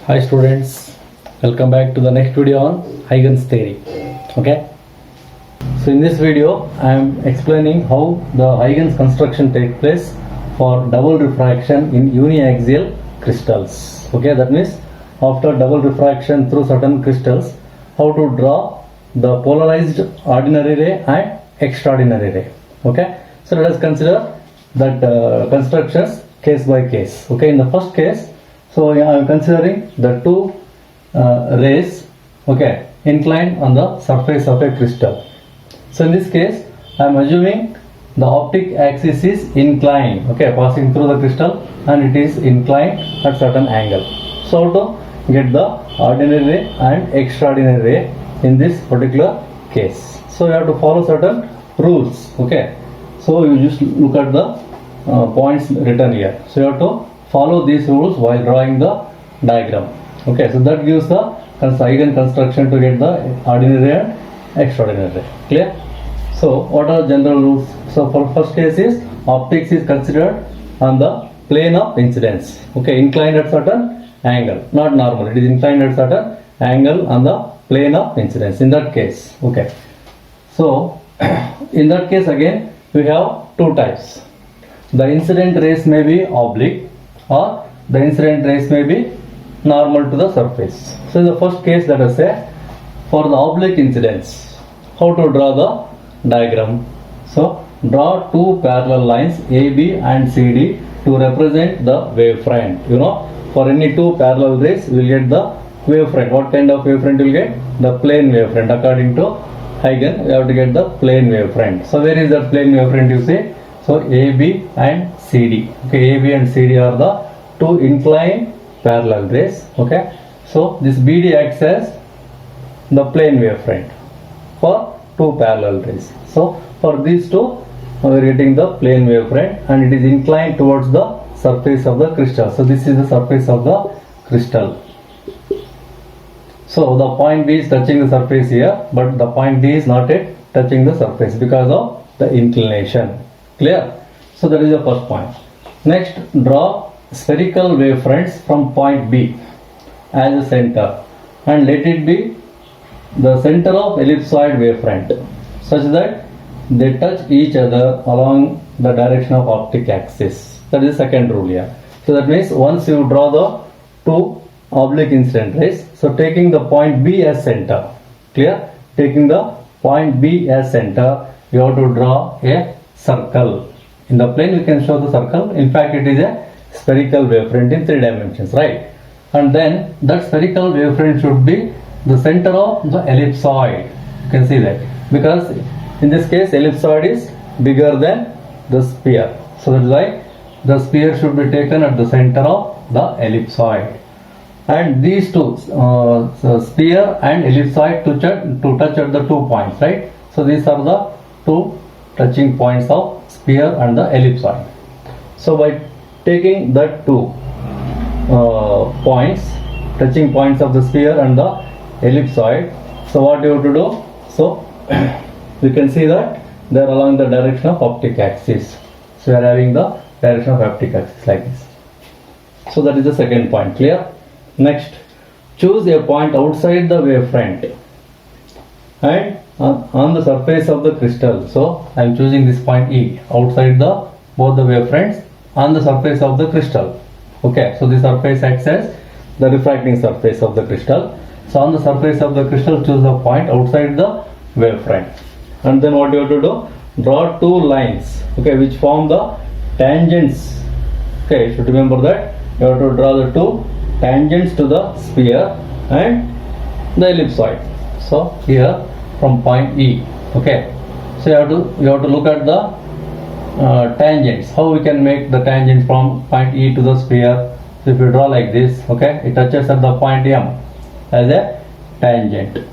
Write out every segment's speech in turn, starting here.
Hi students, welcome back to the next video on Huygens theory. Okay, so in this video I am explaining how the Huygens construction takes place for double refraction in uniaxial crystals. Okay, that means after double refraction through certain crystals, how to draw the polarized ordinary ray and extraordinary ray. Okay, so let us consider that constructions case by case. Okay, in the first case, so I am considering the two rays, okay, inclined on the surface of a crystal. So in this case, I am assuming the optic axis is inclined, okay, passing through the crystal, and it is inclined at certain angle. So to get the ordinary ray and extraordinary ray in this particular case, so you have to follow certain rules. Okay, so you just look at the points written here. So you have to follow these rules while drawing the diagram. Okay, so that gives the Huygens construction to get the ordinary ray and extraordinary ray. Clear? So what are the general rules? So for first case is optics is considered on the plane of incidence. Okay, inclined at certain angle, not normal. It is inclined at certain angle on the plane of incidence. In that case, okay. So in that case again we have two types. The incident rays may be oblique, or the incident rays may be normal to the surface. So in the first case, let us say for the oblique incidence, how to draw the diagram. So draw two parallel lines AB and CD to represent the wavefront. You know, for any two parallel rays we will get the wavefront. What kind of wavefront you will get? The plane wavefront. According to Huygens, we have to get the plane wavefront. So where is that plane wavefront, you see? So AB and CD. Okay, AB and CD are the two inclined parallel rays. Okay, so this BD acts as the plane wavefront for two parallel rays. So for these two, we are getting the plane wavefront, and it is inclined towards the surface of the crystal. So this is the surface of the crystal. So the point B is touching the surface here, but the point D is not yet touching the surface because of the inclination. Clear? So that is the first point. Next, draw spherical wavefronts from point B as a center, and let it be the center of ellipsoid wavefront such that they touch each other along the direction of optic axis. That is the second rule here. So that means once you draw the two oblique incident rays, so taking the point B as center, clear? Taking the point B as center, you have to draw a circle. In the plane we can show the circle. In fact, it is a spherical wavefront in 3 dimensions, right? And then that spherical wavefront should be the center of the ellipsoid. You can see that, because in this case ellipsoid is bigger than the sphere. So that is why the sphere should be taken at the center of the ellipsoid. And these two, so sphere and ellipsoid to touch at the 2 points, right? So these are the two touching points of sphere and the ellipsoid. So by taking that two points, touching points of the sphere and the ellipsoid, so what you have to do? So we can see that they are along the direction of optic axis. So we are having the direction of optic axis like this. So that is the second point. Clear? Next, choose a point outside the wavefront and on the surface of the crystal. So I am choosing this point E outside the both the wavefronts on the surface of the crystal. Okay, so the surface acts as the refracting surface of the crystal. So on the surface of the crystal, choose a point outside the wavefront, and then what you have to do? Draw two lines, okay, which form the tangents. Okay, you should remember that you have to draw the two tangents to the sphere and the ellipsoid. So here from point E, okay, so you have to look at the tangents. How we can make the tangents from point E to the sphere? So if you draw like this, okay, it touches at the point M as a tangent.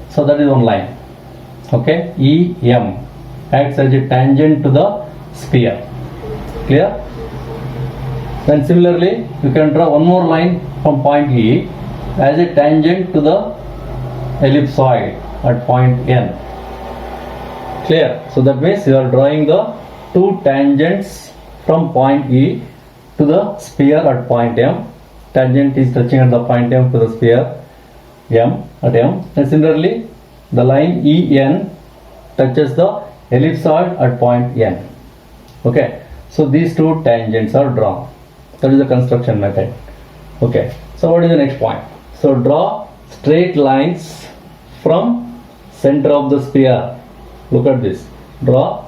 So that is one line. Okay, EM acts as a tangent to the sphere. Clear? Then similarly, you can draw one more line from point E as a tangent to the ellipsoid at point N. Clear? So that means you are drawing the two tangents from point E to the sphere at point M, tangent is touching at the point M to the sphere M at M, and similarly the line EN touches the ellipsoid at point N. Okay, so these two tangents are drawn. That is the construction method. Okay, so what is the next point? So draw straight lines from center of the sphere. Look at this. Draw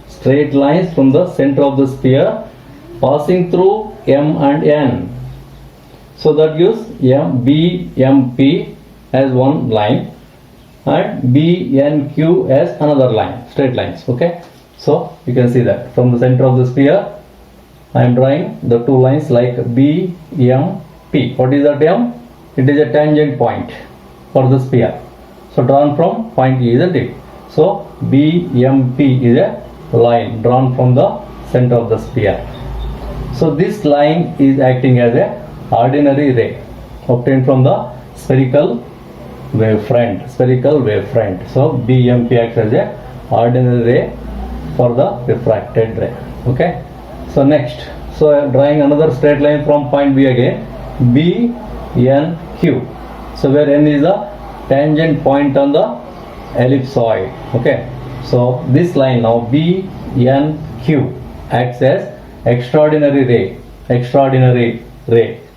straight lines from the center of the sphere passing through M and N. So that gives BMP as one line and BNQ as another line, straight lines. Okay, so you can see that from the center of the sphere I am drawing the two lines like BMP. What is that M? It is a tangent point for the sphere. So drawn from point E, isn't it? So BMP is a line drawn from the center of the sphere. So this line is acting as a ordinary ray obtained from the spherical wavefront. So BMP acts as a ordinary ray for the refracted ray. Okay. So next, so I am drawing another straight line from point B again, BNQ. So where N is the tangent point on the ellipsoid. Okay, so this line now BNQ acts as extraordinary ray.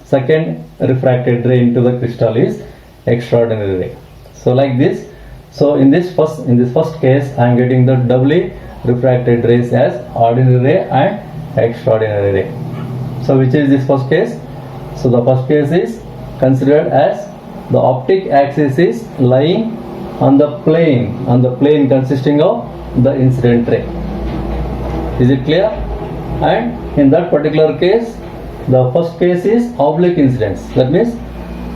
Second refracted ray into the crystal is extraordinary ray. So like this. So in this first case I am getting the doubly refracted rays as ordinary ray and extraordinary ray. So which is this first case? So the first case is considered as the optic axis is lying on the plane consisting of the incident ray. Is it clear? And in that particular case, the first case is oblique incidence. That means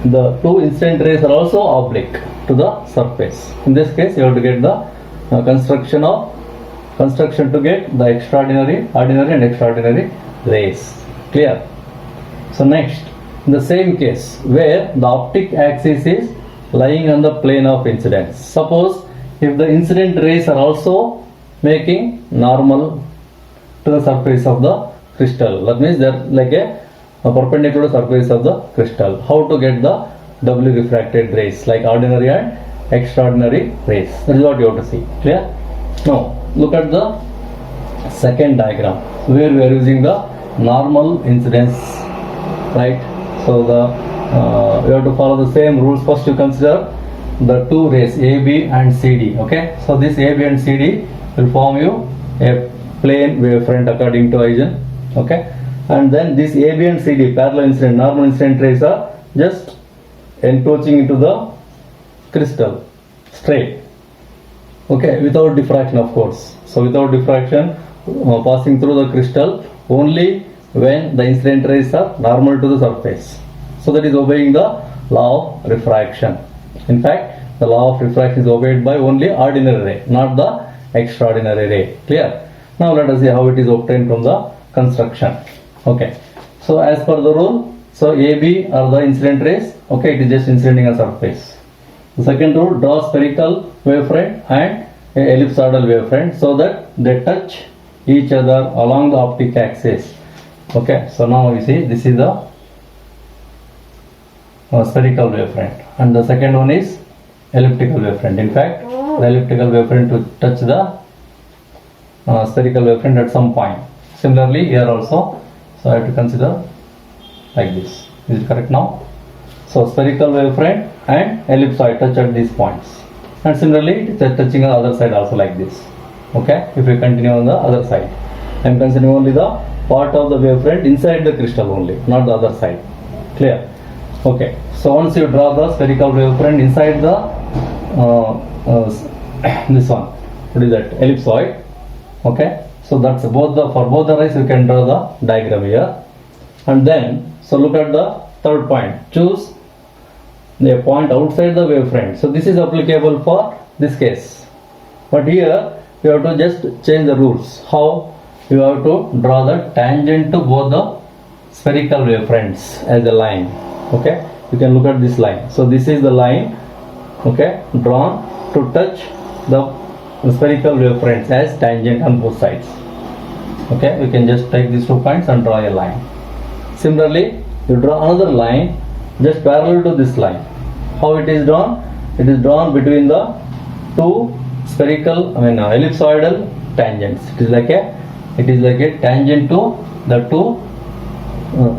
the two incident rays are also oblique to the surface. In this case, you have to get the construction to get the ordinary and extraordinary rays. Clear? So next, in the same case where the optic axis is lying on the plane of incidence. Suppose if the incident rays are also making normal to the surface of the crystal, that means they are like a perpendicular surface of the crystal. How to get the doubly refracted rays like ordinary and extraordinary rays? That is what you have to see. Clear? Now look at the second diagram where we are using the normal incidence, right? So we have to follow the same rules. First you consider the two rays AB and CD. Okay, so this AB and CD will form you a plane wavefront according to Huygens. Okay, and then this AB and CD parallel incident normal incident rays are just encroaching into the crystal straight. Okay, without diffraction, of course. So without diffraction, passing through the crystal only when the incident rays are normal to the surface. So that is obeying the law of refraction. In fact, the law of refraction is obeyed by only ordinary ray, not the extraordinary ray. Clear? Now let us see how it is obtained from the construction. Okay, so as per the rule, so AB are the incident rays. Okay, it is just incidenting a surface. The second rule, draw spherical wavefront and ellipsoidal wavefront so that they touch each other along the optic axis. Okay, so now you see this is the spherical wavefront and the second one is elliptical wavefront. In fact, the elliptical wavefront to touch the spherical wavefront at some point. Similarly here also, so I have to consider like this. Is it correct now? So spherical wavefront and ellipsoid touch at these points, and similarly it is touching on the other side also like this. Okay, if we continue on the other side, I am considering only the part of the wavefront inside the crystal only, not the other side. Clear? Okay, so once you draw the spherical wavefront inside the this one, what is that, ellipsoid. Okay, so that's for both the rays you can draw the diagram here. And then so look at the third point, choose a point outside the wavefront. So this is applicable for this case, but here you have to just change the rules. How? You have to draw the tangent to both the spherical wavefronts as a line. Okay, you can look at this line. So this is the line, okay, drawn to touch the spherical wavefronts as tangent on both sides. Okay, you can just take these 2 points and draw a line. Similarly, you draw another line just parallel to this line. How it is drawn? It is drawn between the two spherical, ellipsoidal tangents. It is like a tangent to the two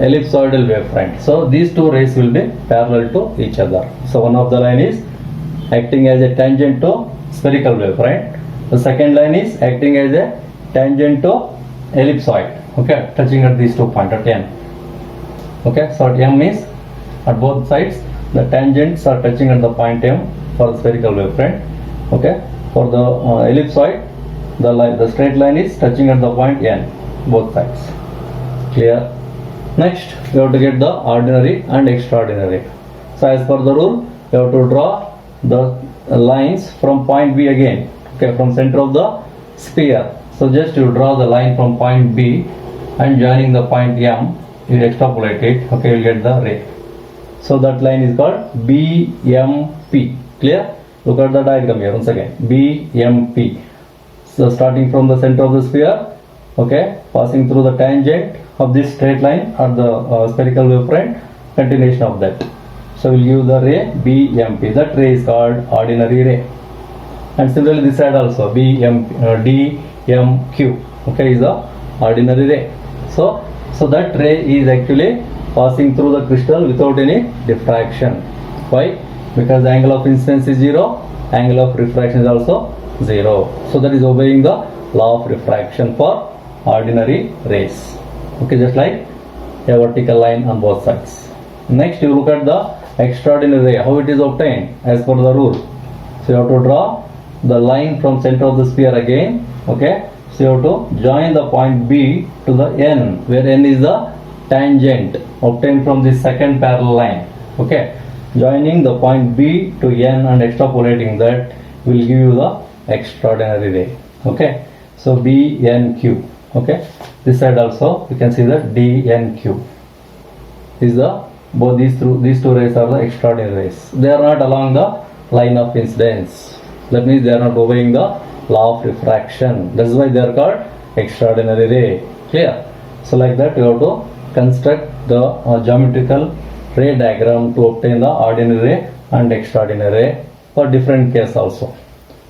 ellipsoidal wavefront. So these two rays will be parallel to each other. So one of the line is acting as a tangent to spherical wavefront. The second line is acting as a tangent to ellipsoid. Okay, touching at these 2 points at M. Okay, so at M is at both sides the tangents are touching at the point M for the spherical wavefront. Okay, for the ellipsoid, the straight line is touching at the point N, both sides. Clear? Next, we have to get the ordinary and extraordinary. So as per the rule, we have to draw the lines from point B again. Okay, from center of the sphere. So just you draw the line from point B and joining the point M, you extrapolate it. Okay, you will get the ray. So that line is called BMP. Clear? Look at the diagram here once again. BMP. So starting from the center of the sphere, okay, passing through the tangent of this straight line or the spherical wavefront, continuation of that. So we'll give the ray BMP. That ray is called ordinary ray. And similarly this side also DMQ. Okay, is the ordinary ray. So that ray is actually passing through the crystal without any diffraction. Why? Because the angle of incidence is 0, angle of refraction is also 0. So that is obeying the law of refraction for ordinary rays. Okay, just like a vertical line on both sides. Next, you look at the extraordinary ray, how it is obtained as per the rule. So you have to draw the line from center of the sphere again. Okay, so you have to join the point B to the N, where N is the tangent obtained from the second parallel line. Okay, joining the point B to N and extrapolating that will give you the extraordinary ray. Okay, so BNQ. Okay, this side also you can see that DNQ is the both these two rays are the extraordinary rays. They are not along the line of incidence. That means they are not obeying the law of refraction. That's why they are called extraordinary ray. Clear? So like that you have to construct the geometrical ray diagram to obtain the ordinary ray and extraordinary ray for different cases also.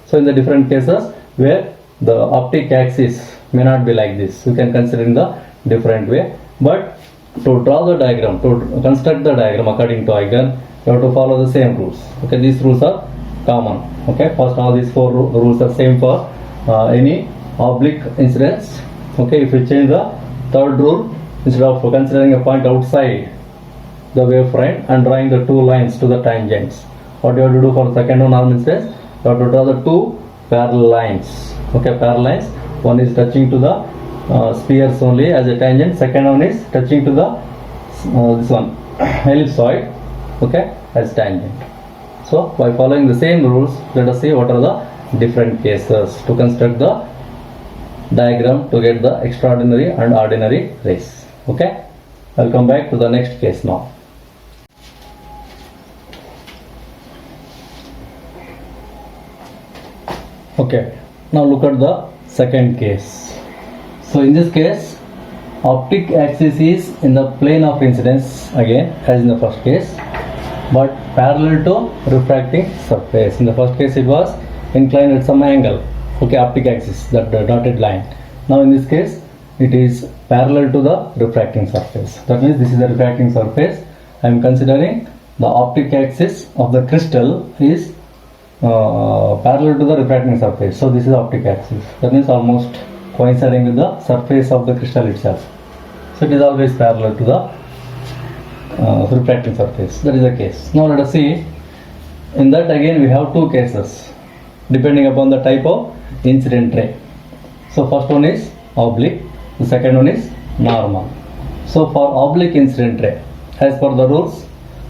So in the different cases where the optic axis may not be like this, you can consider in the different way. But to draw the diagram, to construct the diagram according to Huygens, you have to follow the same rules. Okay, these rules are common. Okay, first all these 4 rules are same for any oblique incidence. Okay, if you change the third rule, instead of considering a point outside the wavefront and drawing the 2 lines to the tangents, what you have to do for the second one normal incidence, you have to draw the 2 parallel lines. Okay, parallel lines. One is touching to the spheres only as a tangent. Second one is touching to the this one ellipsoid. Okay, as tangent. So by following the same rules, let us see what are the different cases to construct the diagram to get the extraordinary and ordinary rays. Okay, I'll come back to the next case now. Okay, now look at the second case. So in this case, optic axis is in the plane of incidence again as in the first case, but parallel to refracting surface. In the first case it was inclined at some angle. Okay, optic axis, that the dotted line. Now in this case it is parallel to the refracting surface. That means this is the refracting surface. I am considering the optic axis of the crystal is parallel to the refracting surface. So this is optic axis. That means almost coinciding with the surface of the crystal itself. So it is always parallel to the refracting surface. That is the case. Now let us see. In that again we have 2 cases depending upon the type of incident ray. So first one is oblique, the second one is normal. So for oblique incident ray, as per the rules,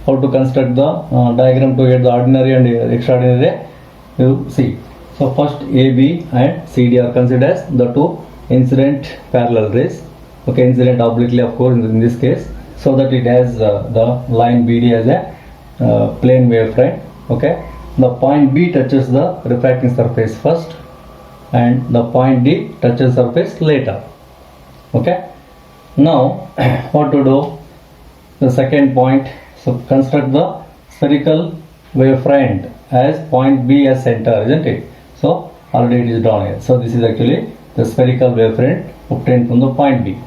how to construct the diagram to get the ordinary and extraordinary ray, you see. So first AB and CD are considered as the 2 incident parallel rays. Okay, incident obliquely of course in this case, so that it has the line BD as a plane wavefront. Okay, the point B touches the refracting surface first and the point D touches surface later. Okay, now what to do? the second point. So construct the spherical wavefront as point B as center, isn't it? So already it is drawn here. So this is actually the spherical wavefront obtained from the point B.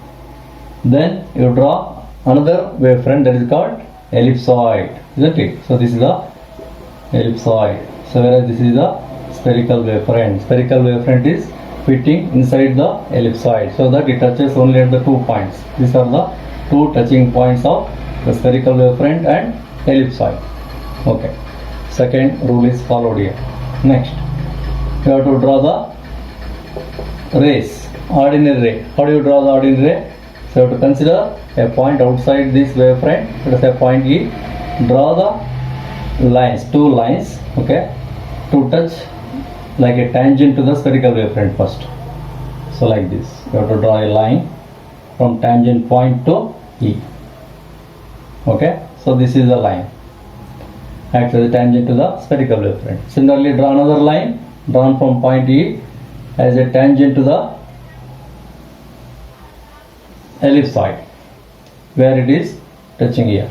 Then you draw another wavefront that is called ellipsoid, isn't it? So this is the ellipsoid. So whereas this is the spherical wavefront. Spherical wavefront is fitting inside the ellipsoid so that it touches only at the 2 points. These are the 2 touching points of the spherical wavefront and ellipsoid. Okay. Second rule is followed here. Next, you have to draw the rays, ordinary ray. How do you draw the ordinary ray? So you have to consider a point outside this wavefront. Let us say point E. Draw the lines, 2 lines, okay, to touch like a tangent to the spherical wavefront first. So like this, you have to draw a line from tangent point to E. Okay, so this is the line acts as a tangent to the spherical wavefront. Similarly, draw another line drawn from point E as a tangent to the ellipsoid where it is touching here.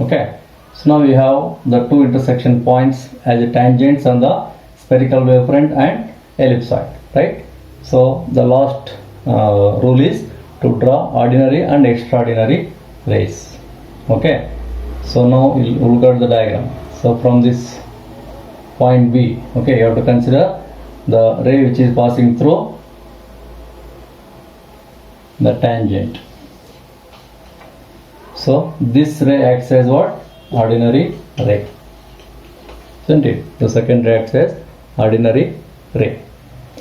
Okay, so now we have the 2 intersection points as a tangents on the spherical wavefront and ellipsoid, right? So the last rule is to draw ordinary and extraordinary rays. Okay, so now we'll look at the diagram. So from this point B, okay, you have to consider the ray which is passing through the tangent. So this ray acts as what? Ordinary ray, isn't it? The second ray acts as ordinary ray.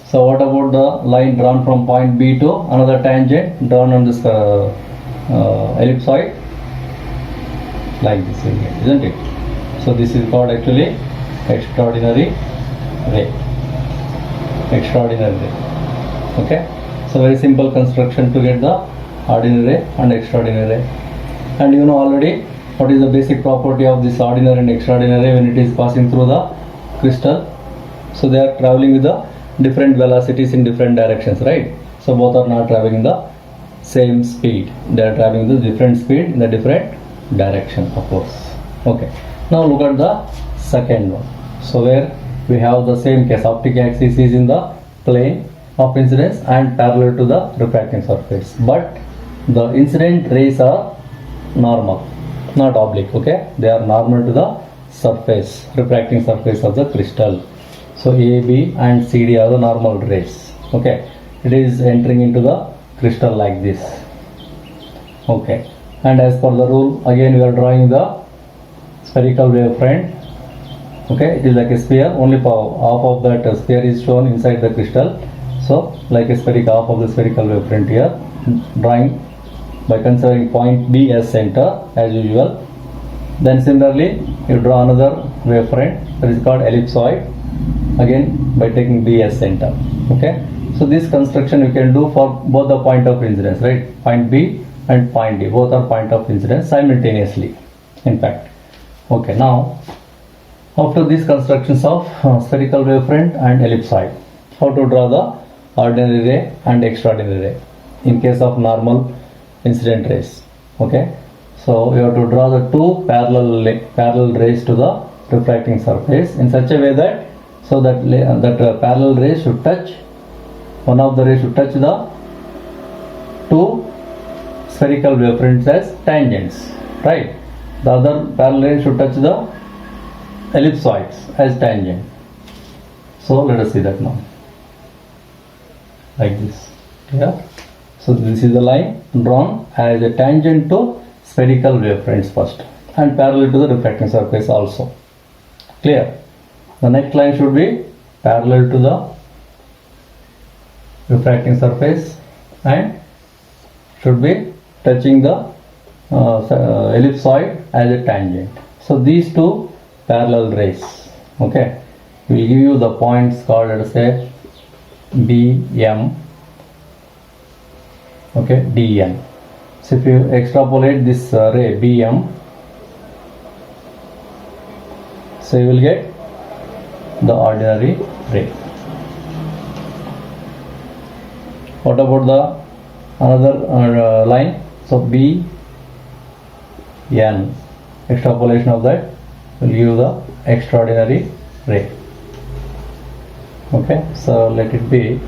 So what about the line drawn from point B to another tangent drawn on this ellipsoid? Like this, isn't it? So this is called actually extraordinary ray. Extraordinary ray. Okay. So very simple construction to get the ordinary ray and extraordinary ray. And you know already what is the basic property of this ordinary and extraordinary ray when it is passing through the crystal. So they are traveling with the different velocities in different directions, right? So both are not traveling in the same speed. They are traveling with the different speed in the different direction, of course. Okay. Now look at the second one. So where we have the same case, optic axis is in the plane of incidence and parallel to the refracting surface. But the incident rays are normal, not oblique. Okay, they are normal to the surface, refracting surface of the crystal. So A, B and CD are the normal rays. Okay, it is entering into the crystal like this. Okay, and as per the rule, again we are drawing the spherical wavefront. Okay, it is like a sphere, only half of that sphere is shown inside the crystal. So like a spherical, half of the spherical wavefront here, drawing by considering point B as center as usual. Then similarly you draw another wavefront that is called ellipsoid, again by taking B as center. Okay, so this construction you can do for both the point of incidence, right? Point B and point D, both are point of incidence simultaneously, in fact. Okay, now after these constructions of spherical wavefront and ellipsoid, how to draw the ordinary ray and extraordinary ray in case of normal incident rays. Okay, so you have to draw the 2 parallel rays to the refracting surface in such a way that so that parallel rays should touch, one of the rays should touch the 2 spherical wavefronts as tangents, right? The other parallel ray should touch the ellipsoids as tangent. So let us see that now, like this. Yeah. So this is the line drawn as a tangent to spherical wavefronts first and parallel to the refracting surface also. Clear? The next line should be parallel to the refracting surface and should be touching the ellipsoid as a tangent. So these 2 parallel rays, okay, will give you the points called, let us say, BM, okay, DN. So if you extrapolate this ray BM, so you will get the ordinary ray. What about the another line? So B n. Extrapolation of that will give the extraordinary ray. Okay, so let it be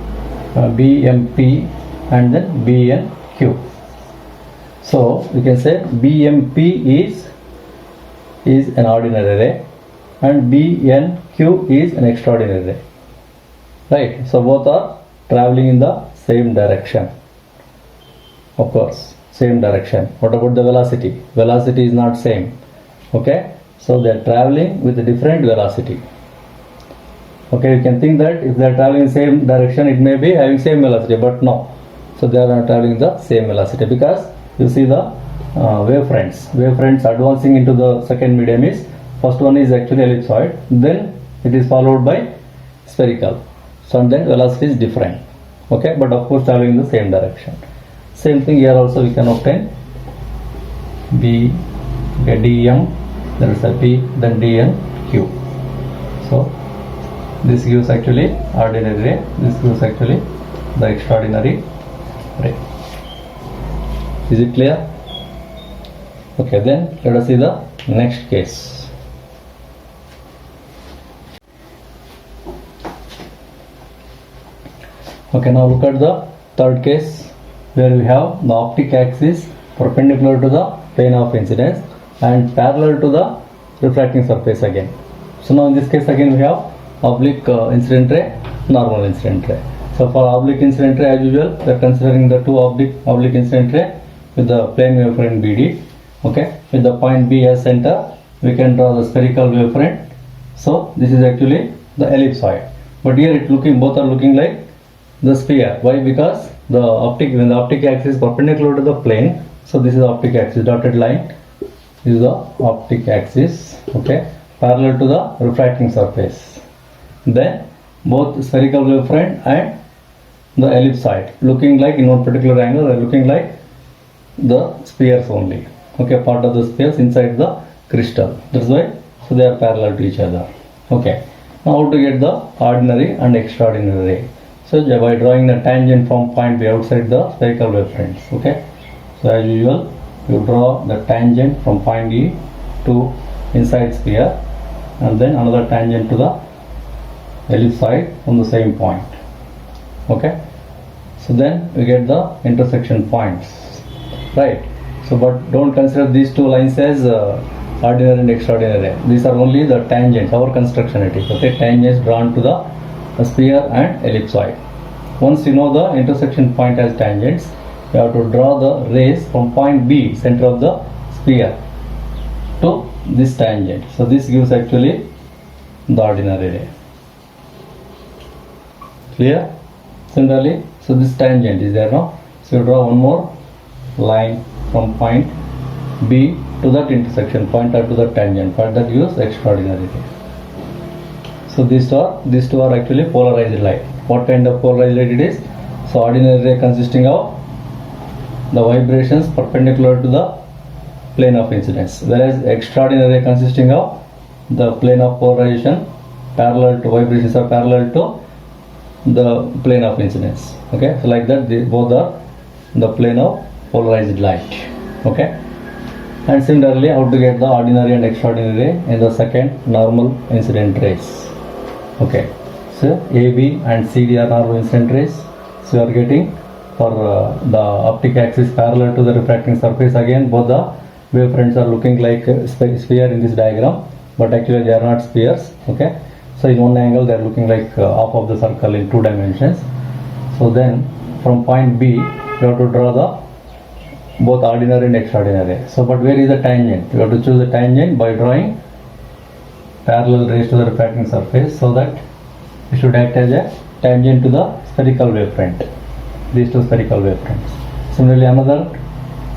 BMP and then BNQ. So we can say BMP is an ordinary ray and BNQ is an extraordinary ray. Right, so both are traveling in the same direction. Of course, same direction. What about the velocity? Velocity is not same. Okay, so they are traveling with a different velocity. Okay, you can think that if they are traveling in same direction, it may be having same velocity, but no. So they are not traveling the same velocity, because you see the wavefronts. Wavefronts advancing into the second medium is, first one is actually ellipsoid, then it is followed by spherical. So and then velocity is different. Okay, but of course traveling in the same direction. Same thing here also we can obtain B, okay, dm, then is a P, then dnq. So this gives actually ordinary ray, this gives actually the extraordinary ray. Is it clear? Okay, then let us see the next case. Okay, now look at the third case, where we have the optic axis perpendicular to the plane of incidence and parallel to the refracting surface again. So now in this case again we have oblique incident ray, normal incident ray. So for oblique incident ray, as usual, we are considering the two oblique incident ray with the plane wavefront BD. Okay, with the point B as center, we can draw the spherical wavefront. So this is actually the ellipsoid, but here both are looking like the sphere. Why? Because when the optic axis is perpendicular to the plane, so this is the optic axis, dotted line is the optic axis. Okay, parallel to the refracting surface. Then both spherical wavefront and the ellipsoid looking like, in one particular angle, they are looking like the spheres only. Okay, part of the spheres inside the crystal. That's why, so they are parallel to each other. Okay, now how to get the ordinary and extraordinary ray? So by drawing the tangent from point B outside the spherical wavefronts. Okay, so as usual, you draw the tangent from point E to inside sphere, and then another tangent to the ellipsoid from the same point. Okay, so then we get the intersection points, right? So but don't consider these two lines as ordinary and extraordinary. These are only the tangents, our construction it is. Okay, tangents drawn to the sphere and ellipsoid. Once you know the intersection point as tangents, you have to draw the rays from point B, center of the sphere, to this tangent. So this gives actually the ordinary ray. Clear? Similarly, so this tangent is there now. So you draw one more line from point B to that intersection point or to the tangent point, that gives extraordinary ray. So these two are actually polarized light. What kind of polarized light it is? So ordinary ray consisting of the vibrations perpendicular to the plane of incidence, whereas extraordinary ray consisting of the plane of polarization parallel to, vibrations are parallel to the plane of incidence. Okay, so like that, both are the plane of polarized light. Okay, and similarly, how to get the ordinary and extraordinary ray in the second normal incident rays. Okay, so AB and CD are normal incident rays. So you are getting for the optic axis parallel to the refracting surface, again both the wavefronts are looking like a sphere in this diagram, but actually they are not spheres. Okay, so in one angle they are looking like half of the circle in 2 dimensions. So then from point B you have to draw the both ordinary and extraordinary. So but where is the tangent? You have to choose the tangent by drawing parallel rays to the refracting surface, so that it should act as a tangent to the spherical wavefront, these two spherical wavefronts. Similarly, another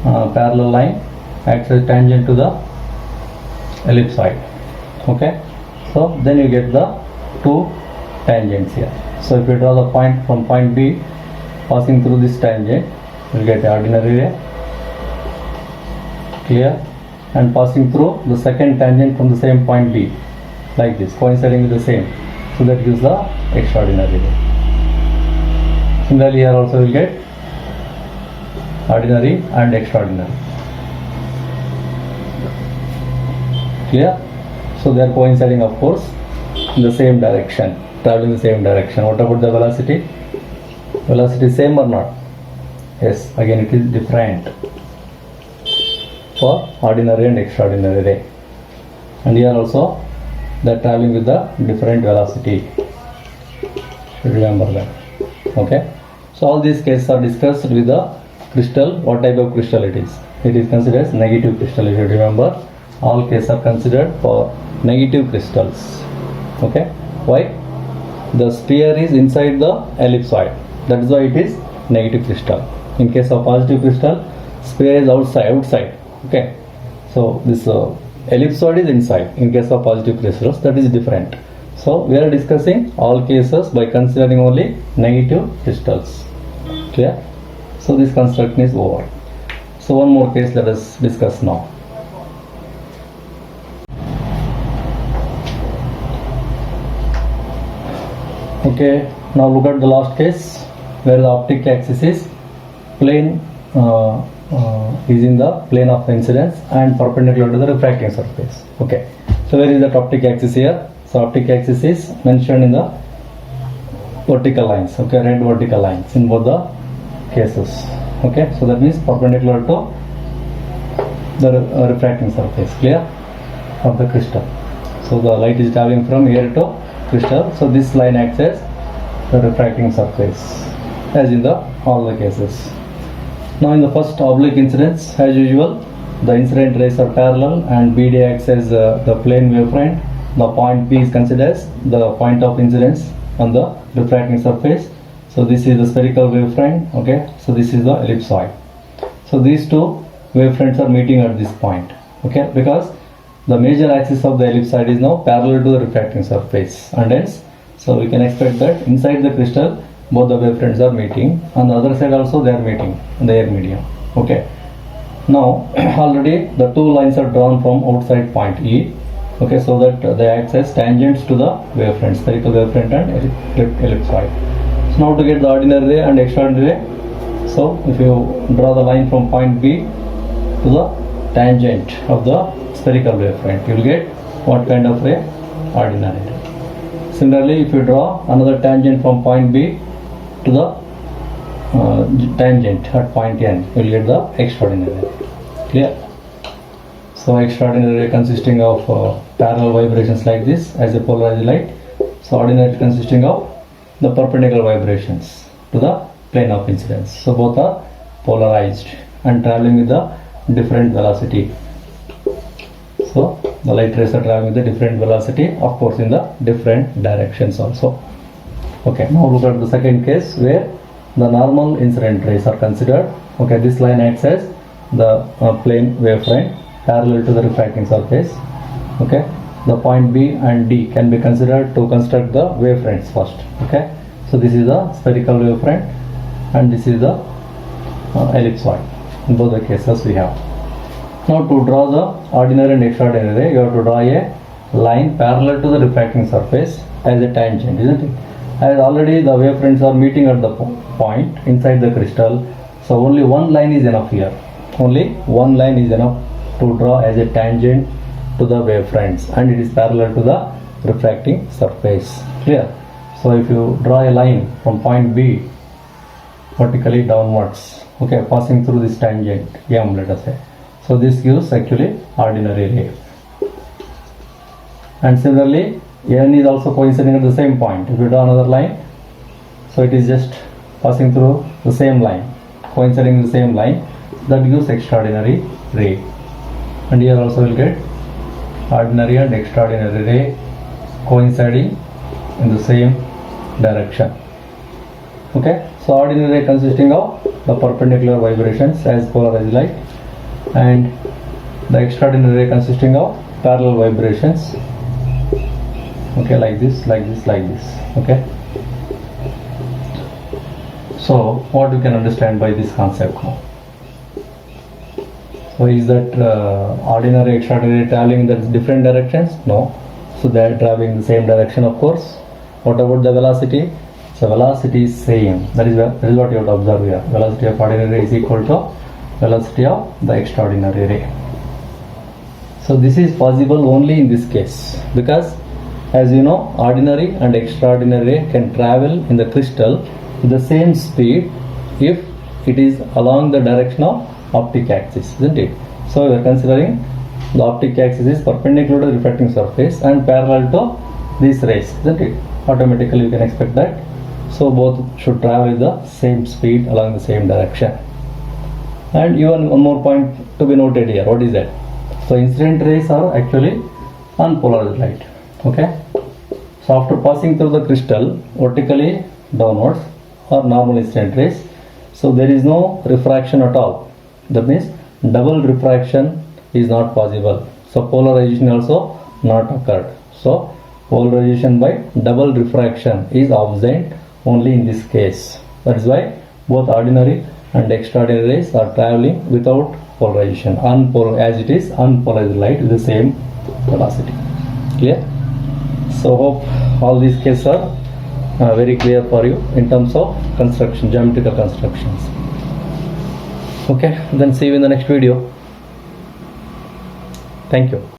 parallel line acts as tangent to the ellipsoid. Okay, so then you get the two tangents here. So if you draw the point from point B passing through this tangent, you will get the ordinary ray. Clear? And passing through the second tangent from the same point B, like this, coinciding with the same. So that gives the extraordinary ray. Similarly, here also we will get ordinary and extraordinary. Clear? So they are coinciding, of course, in the same direction, traveling the same direction. What about the velocity? Velocity is same or not? Yes, again it is different for ordinary and extraordinary ray. And here also they are traveling with the different velocity. Should remember that. Okay. So all these cases are discussed with the crystal. What type of crystal it is? It is considered as negative crystal. You should remember, all cases are considered for negative crystals. Okay. Why? The sphere is inside the ellipsoid. That is why it is negative crystal. In case of positive crystal, sphere is outside. Okay. So this ellipsoid is inside. In case of positive crystals, that is different. So we are discussing all cases by considering only negative crystals. Clear? So this construction is over. So one more case let us discuss now. Okay, now look at the last case where the optic axis is plane is in the plane of incidence and perpendicular to the refracting surface. Okay, so where is the optic axis here? So optic axis is mentioned in the vertical lines. Okay, red vertical lines in both the cases. Okay, so that means perpendicular to the refracting surface. Clear? Of the crystal. So the light is traveling from here to crystal. So this line acts as the refracting surface, as in the all the cases. Now in the first oblique incidence, as usual, the incident rays are parallel and BD acts as the plane wavefront. The point P is considered as the point of incidence on the refracting surface. So this is the spherical wavefront. Okay, so this is the ellipsoid. So these two wavefronts are meeting at this point. Okay, because the major axis of the ellipsoid is now parallel to the refracting surface, and hence, so we can expect that inside the crystal both the wavefronts are meeting. On the other side also they are meeting in the air medium. Okay. Now already the two lines are drawn from outside point E. Okay, so that they act as tangents to the wavefront, spherical wavefront and ellipsoid. So now to get the ordinary ray and extraordinary ray, so if you draw the line from point B to the tangent of the spherical wavefront, you will get what kind of ray? Ordinary ray. Similarly, if you draw another tangent from point B to the tangent at point N, you will get the extraordinary ray. Clear? So extraordinary ray consisting of parallel vibrations like this as a polarized light. So ordinary consisting of the perpendicular vibrations to the plane of incidence. So both are polarized and traveling with the different velocity. So the light rays are traveling with a different velocity, of course in the different directions also. Okay, now look at the second case where the normal incident rays are considered. Okay, this line acts as the plane wavefront parallel to the refracting surface. Okay, the point B and D can be considered to construct the wavefronts first. Okay, so this is the spherical wavefront and this is the ellipsoid. In both the cases we have. Now to draw the ordinary and extraordinary ray, you have to draw a line parallel to the refracting surface as a tangent, isn't it? As already the wavefronts are meeting at the point inside the crystal, so only one line is enough here. Only one line is enough to draw as a tangent to the wavefronts, and it is parallel to the refracting surface. Clear? So if you draw a line from point B vertically downwards, okay, passing through this tangent M, let us say. So this gives actually ordinary ray. And similarly, N is also coinciding at the same point. If you draw another line, so it is just passing through the same line, coinciding the same line, that gives extraordinary ray. And here also we'll get ordinary and extraordinary ray coinciding in the same direction. Okay, so ordinary ray consisting of the perpendicular vibrations as polarized light, and the extraordinary ray consisting of parallel vibrations. Okay, like this, like this, like this. Okay, so what you can understand by this concept now? So is that ordinary, extraordinary traveling in the different directions? No. So they are traveling in the same direction, of course. What about the velocity? So velocity is same. That is what you have to observe here. Velocity of ordinary ray is equal to velocity of the extraordinary ray. So this is possible only in this case, because as you know, ordinary and extraordinary ray can travel in the crystal with the same speed if it is along the direction of optic axis, isn't it? So we are considering the optic axis is perpendicular to the refracting surface and parallel to these rays, isn't it? Automatically you can expect that. So both should travel with the same speed along the same direction. And even one more point to be noted here. What is that? So incident rays are actually unpolarized light. Okay. So after passing through the crystal vertically downwards or normal incident rays, so there is no refraction at all. That means double refraction is not possible. So polarization also not occurred. So polarization by double refraction is absent only in this case. That is why both ordinary and extraordinary rays are traveling without polarization, as it is unpolarized light with the same velocity. Clear? So hope all these cases are very clear for you in terms of construction, geometrical constructions. Okay, then see you in the next video. Thank you.